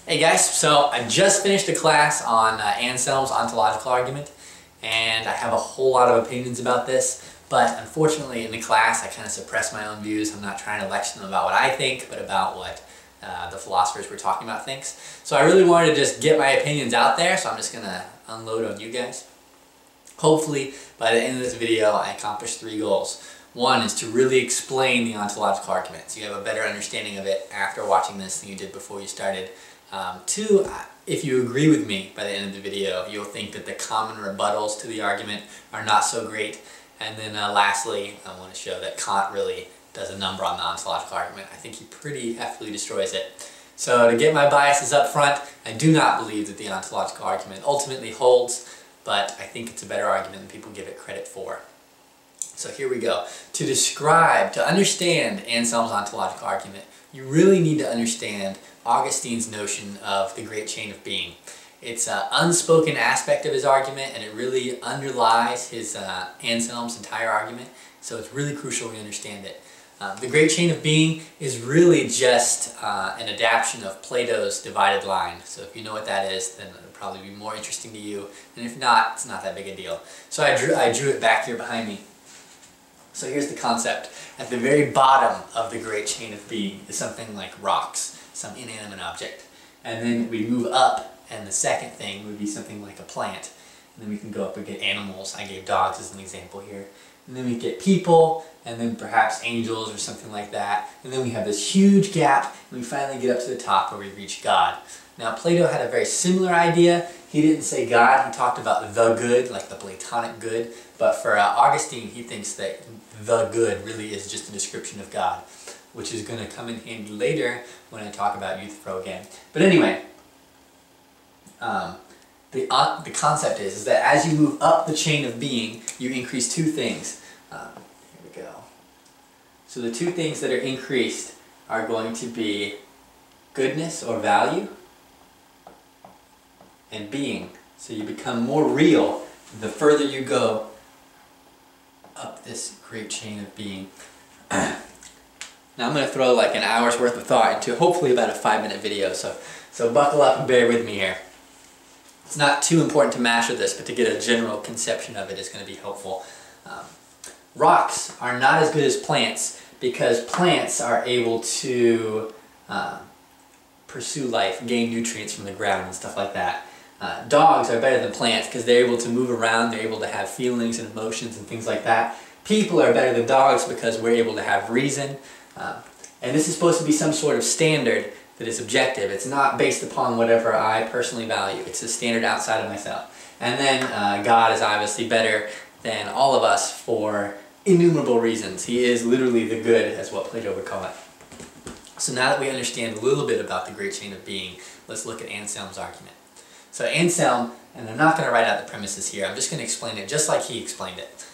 Hey guys, so I just finished a class on Anselm's Ontological Argument, and I have a whole lot of opinions about this, but unfortunately in the class I kind of suppress my own views. I'm not trying to lecture them about what I think, but about what the philosophers we're talking about thinks. So I really wanted to just get my opinions out there, so I'm just going to unload on you guys. Hopefully by the end of this video I accomplish 3 goals. One is to really explain the ontological argument, so you have a better understanding of it after watching this than you did before you started. 2, if you agree with me by the end of the video, you'll think that the common rebuttals to the argument are not so great. And then lastly, I want to show that Kant really does a number on the ontological argument. I think he pretty heftily destroys it. So to get my biases up front, I do not believe that the ontological argument ultimately holds, but I think it's a better argument than people give it credit for. So here we go. To understand Anselm's ontological argument, you really need to understand Augustine's notion of the great chain of being. It's an unspoken aspect of his argument, and it really underlies his Anselm's entire argument, so it's really crucial we understand it. The great chain of being is really just an adaptation of Plato's divided line. So if you know what that is, then it'll probably be more interesting to you, and if not, it's not that big a deal. So I drew it back here behind me. So here's the concept. At the very bottom of the great chain of being is something like rocks, some inanimate object. And then we move up, and the second thing would be something like a plant. And then we can go up and get animals. I gave dogs as an example here. And then we get people, and then perhaps angels or something like that. And then we have this huge gap, and we finally get up to the top where we reach God. Now Plato had a very similar idea. He didn't say God, he talked about the good, like the Platonic good. But for Augustine, he thinks that the good really is just a description of God, which is going to come in handy later when I talk about Euthyphro again. But anyway, the concept is that as you move up the chain of being, you increase 2 things. Here we go. So the 2 things that are increased are going to be goodness or value and being. So you become more real the further you go up this great chain of being. Now I'm going to throw like an hour's worth of thought into hopefully about a 5-minute video, so buckle up and bear with me here. It's not too important to master this, but to get a general conception of it is going to be helpful. Rocks are not as good as plants because plants are able to pursue life, gain nutrients from the ground and stuff like that. Dogs are better than plants because they're able to move around, they're able to have feelings and emotions and things like that. People are better than dogs because we're able to have reason. And this is supposed to be some sort of standard that is objective. It's not based upon whatever I personally value. It's a standard outside of myself. And then God is obviously better than all of us for innumerable reasons. He is literally the good, as what Plato would call it. So now that we understand a little bit about the great chain of being, let's look at Anselm's argument. So Anselm, and I'm not going to write out the premises here, I'm just going to explain it just like he explained it.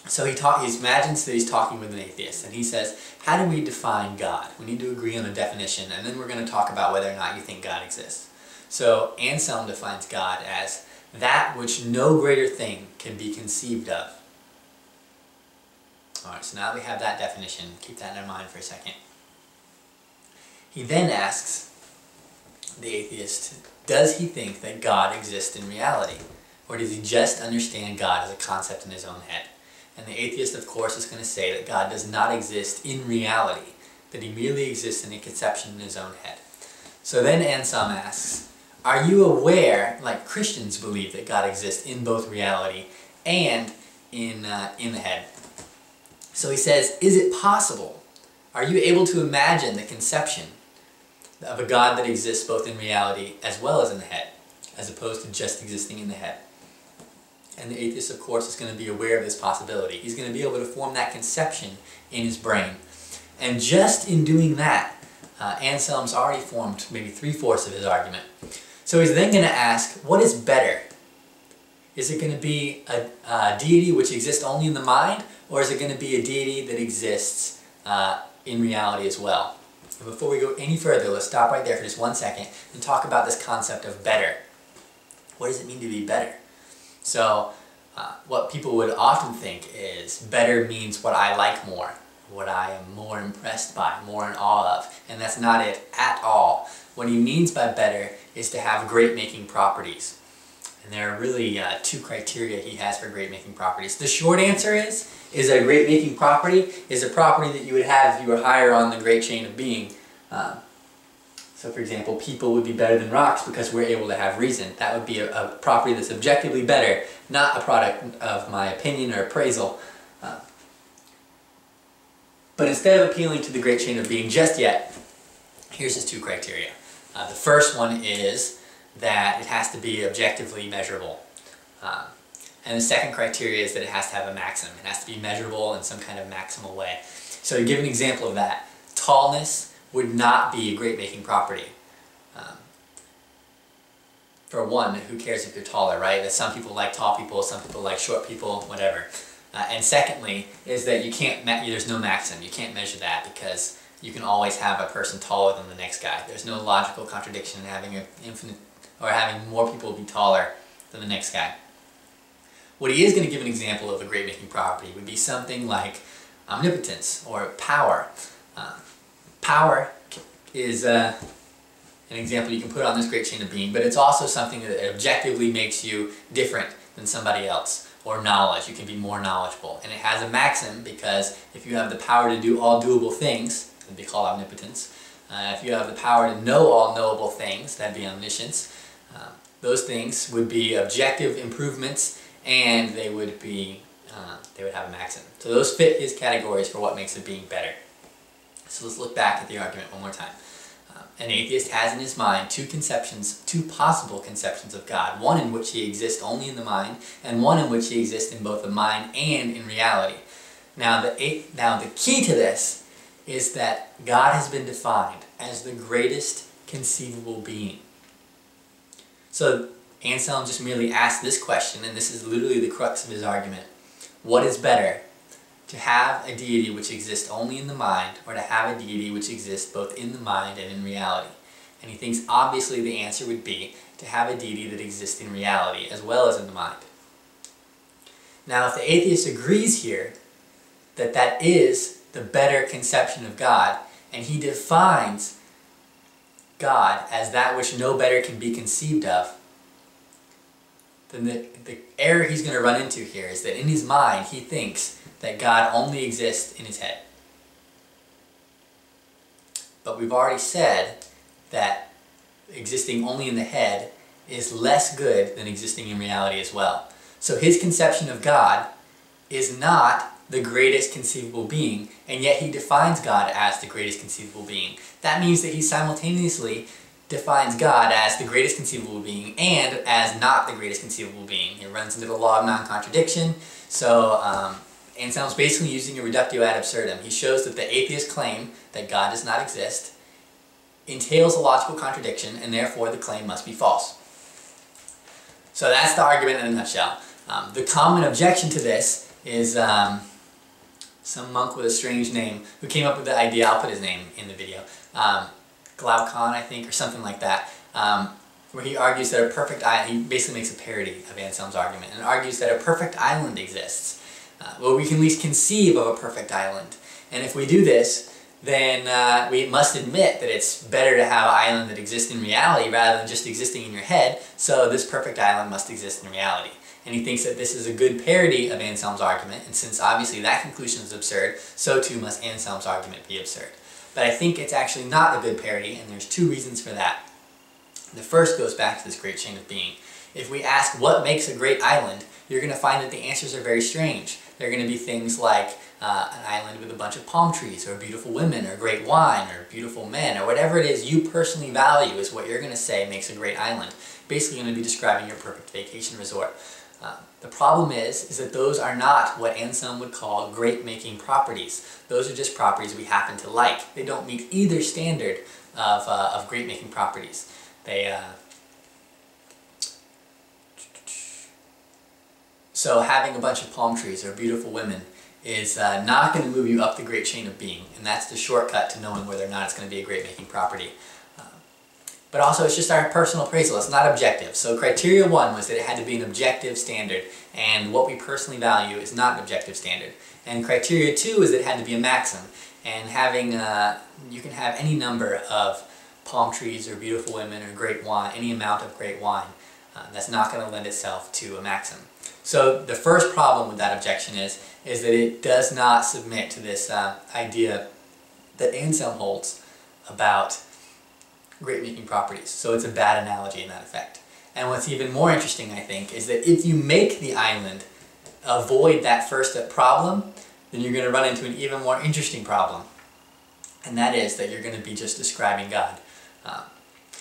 So he imagines that he's talking with an atheist, and he says, how do we define God? We need to agree on a definition, and then we're going to talk about whether or not you think God exists. So Anselm defines God as that which no greater thing can be conceived of. Alright, so now that we have that definition, keep that in our mind for a second. He then asks the atheist, does he think that God exists in reality? Or does he just understand God as a concept in his own head? And the atheist, of course, is going to say that God does not exist in reality, that he merely exists in a conception in his own head. So then Anselm asks, are you aware, like Christians believe, that God exists in both reality and in the head? So he says, is it possible? Are you able to imagine the conception of a God that exists both in reality as well as in the head, as opposed to just existing in the head? And the atheist, of course, is going to be aware of this possibility. He's going to be able to form that conception in his brain. And just in doing that, Anselm's already formed maybe 3/4 of his argument. So he's then going to ask, what is better? Is it going to be a deity which exists only in the mind, or is it going to be a deity that exists in reality as well? And before we go any further, let's stop right there for just 1 second and talk about this concept of better. What does it mean to be better? So what people would often think is better means what I like more. what I am more impressed by, more in awe of. And that's not it at all. What he means by better is to have great-making properties. And there are really two criteria he has for great-making properties. The short answer is a great-making property is a property that you would have if you were higher on the great chain of being. So for example, people would be better than rocks because we're able to have reason. That would be a property that's objectively better, not a product of my opinion or appraisal. But instead of appealing to the great chain of being just yet, here's his two criteria. The first one is that it has to be objectively measurable. And the second criteria is that it has to have a maxim. It has to be measurable in some kind of maximal way. So to give an example of that, tallness would not be a great-making property. For one, who cares if you're taller, right? That some people like tall people, some people like short people, whatever. And secondly, is that you can't, there's no maxim. You can't measure that because you can always have a person taller than the next guy. There's no logical contradiction in having an infinite, or having more people be taller than the next guy. What he is going to give an example of a great-making property would be something like omnipotence or power. Power is an example you can put on this great chain of being, but it's also something that objectively makes you different than somebody else. Or knowledge, you can be more knowledgeable. And it has a maxim because if you have the power to do all doable things, that'd be called omnipotence. If you have the power to know all knowable things, that'd be omniscience. Those things would be objective improvements, and they would have a maxim. So those fit his categories for what makes a being better. So let's look back at the argument one more time. An atheist has in his mind two possible conceptions of God, one in which he exists only in the mind, and one in which he exists in both the mind and in reality. Now the key to this is that God has been defined as the greatest conceivable being. So Anselm just merely asked this question, and this is literally the crux of his argument. What is better? To have a deity which exists only in the mind, or to have a deity which exists both in the mind and in reality? And he thinks obviously the answer would be to have a deity that exists in reality as well as in the mind. Now if the atheist agrees here that that is the better conception of God, and he defines God as that which no better can be conceived of, then the error he's going to run into here is that in his mind he thinks that God only exists in his head. But we've already said that existing only in the head is less good than existing in reality as well. So his conception of God is not the greatest conceivable being, and yet he defines God as the greatest conceivable being. That means that he simultaneously defines God as the greatest conceivable being and as not the greatest conceivable being. It runs into the law of non-contradiction. So Anselm's basically using a reductio ad absurdum. He shows that the atheist claim that God does not exist entails a logical contradiction, and therefore the claim must be false. So that's the argument in a nutshell. The common objection to this is some monk with a strange name who came up with the idea. I'll put his name in the video. Glaucon, I think, or something like that, where he argues that a perfect island, he basically makes a parody of Anselm's argument, and argues that a perfect island exists. Well, we can at least conceive of a perfect island. And if we do this, then we must admit that it's better to have an island that exists in reality rather than just existing in your head, so this perfect island must exist in reality. And he thinks that this is a good parody of Anselm's argument, and since obviously that conclusion is absurd, so too must Anselm's argument be absurd. But I think it's actually not a good parody, and there's two reasons for that. The first goes back to this great chain of being. If we ask what makes a great island, you're going to find that the answers are very strange. They're going to be things like an island with a bunch of palm trees, or beautiful women, or great wine, or beautiful men, or whatever it is you personally value is what you're going to say makes a great island. Basically going to be describing your perfect vacation resort. The problem is that those are not what Anselm would call great-making properties. Those are just properties we happen to like. They don't meet either standard of great-making properties. So having a bunch of palm trees or beautiful women is not going to move you up the great chain of being, and that's the shortcut to knowing whether or not it's going to be a great-making property. but also it's just our personal appraisal. It's not objective. So criteria 1 was that it had to be an objective standard, and what we personally value is not an objective standard. And criteria 2 is that it had to be a maxim, and having you can have any number of palm trees or beautiful women or great wine, any amount of great wine. That's not going to lend itself to a maxim. So the first problem with that objection is that it does not submit to this idea that Anselm holds about great-making properties. So it's a bad analogy in that effect. And what's even more interesting, I think, is that if you make the island avoid that first problem, then you're going to run into an even more interesting problem. And that is that you're going to be just describing God.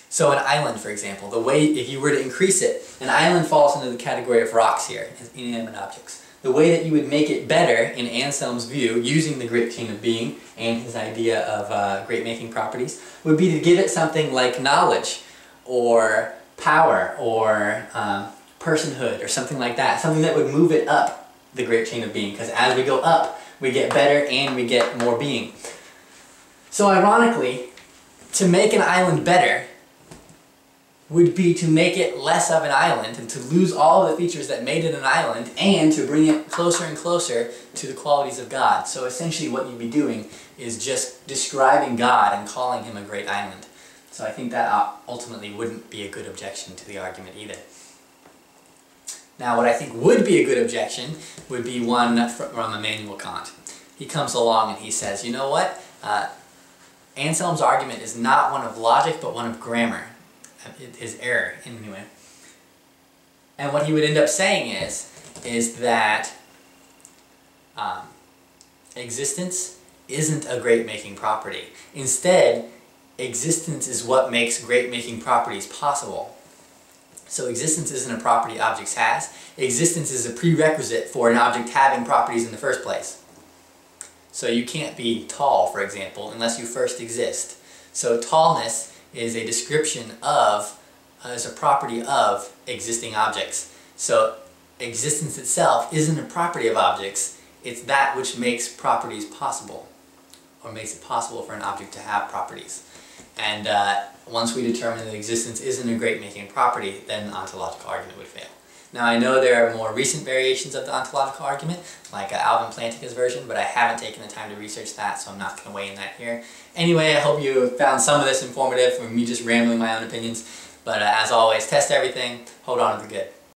So an island, for example, the way, if you were to increase it, an island falls into the category of rocks here, inanimate objects. The way that you would make it better, in Anselm's view, using the great chain of being and his idea of great-making properties, would be to give it something like knowledge, or power, or personhood, or something like that. Something that would move it up the great chain of being, because as we go up, we get better and we get more being. So ironically, to make an island better would be to make it less of an island and to lose all of the features that made it an island and to bring it closer and closer to the qualities of God. So essentially what you'd be doing is just describing God and calling him a great island. So I think that ultimately wouldn't be a good objection to the argument either. Now what I think would be a good objection would be one from Immanuel Kant. He comes along and he says, you know what? Anselm's argument is not one of logic but one of grammar. His error, anyway. And what he would end up saying is that existence isn't a great-making property. Instead, existence is what makes great-making properties possible. So existence isn't a property objects has. Existence is a prerequisite for an object having properties in the first place. So you can't be tall, for example, unless you first exist. So tallness is a description of, is a property of existing objects. So existence itself isn't a property of objects, it's that which makes properties possible, or makes it possible for an object to have properties. And once we determine that existence isn't a great-making property, then the ontological argument would fail. Now I know there are more recent variations of the ontological argument, like Alvin Plantinga's version, but I haven't taken the time to research that, so I'm not going to weigh in that here. Anyway, I hope you found some of this informative from me just rambling my own opinions, but as always, test everything, hold on to the good.